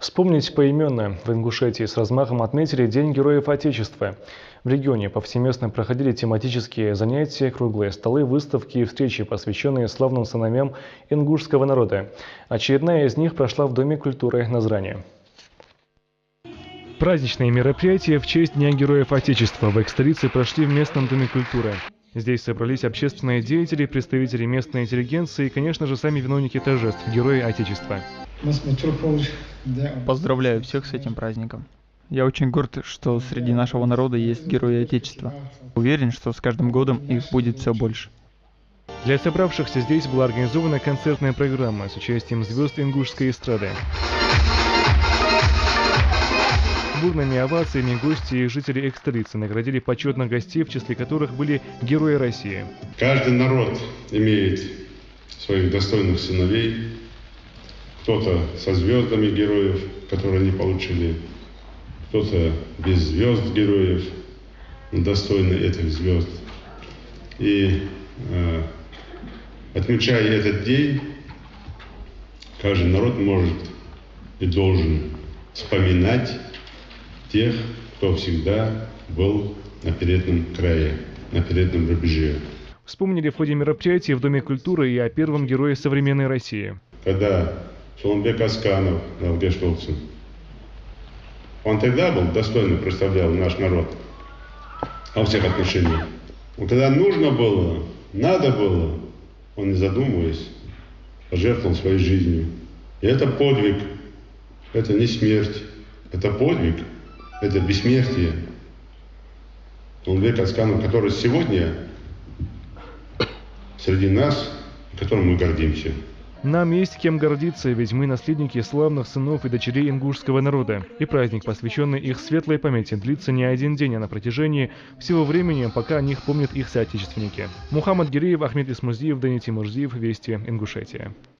Вспомнить поименно. В Ингушетии с размахом отметили День Героев Отечества. В регионе повсеместно проходили тематические занятия, круглые столы, выставки и встречи, посвященные славным сыновьям ингушского народа. Очередная из них прошла в Доме культуры Назрани. Праздничные мероприятия в честь Дня Героев Отечества в экс-столице прошли в местном Доме культуры. Здесь собрались общественные деятели, представители местной интеллигенции и, конечно же, сами виновники торжеств – Герои Отечества. Поздравляю всех с этим праздником. Я очень горд, что среди нашего народа есть герои Отечества. Уверен, что с каждым годом их будет все больше. Для собравшихся здесь была организована концертная программа с участием звезд ингушской эстрады. Бурными овациями гости и жители экс-столицы наградили почетных гостей, в числе которых были герои России. Каждый народ имеет своих достойных сыновей. Кто-то со звездами героев, которые они получили, кто-то без звезд героев, достойны этих звезд. И отмечая этот день, каждый народ может и должен вспоминать тех, кто всегда был на переднем крае, на переднем рубеже. Вспомнили в ходе мероприятия в Доме культуры и о первом герое современной России. Когда Сооронбек Асканов, Налгештолцин, он тогда был достойно представлял наш народ во всех отношениях. Но когда нужно было, надо было, он, не задумываясь, пожертвовал своей жизнью. И это подвиг, это не смерть, это подвиг, это бессмертие. Сооронбек Асканов, который сегодня среди нас, которым мы гордимся. Нам есть кем гордиться, ведь мы наследники славных сынов и дочерей ингушского народа. И праздник, посвященный их светлой памяти, длится не один день, а на протяжении всего времени, пока о них помнят их соотечественники. Мухаммад Гиреев, Ахмед Исмузиев, Даниил Тимурзиев, Вести, Ингушетия.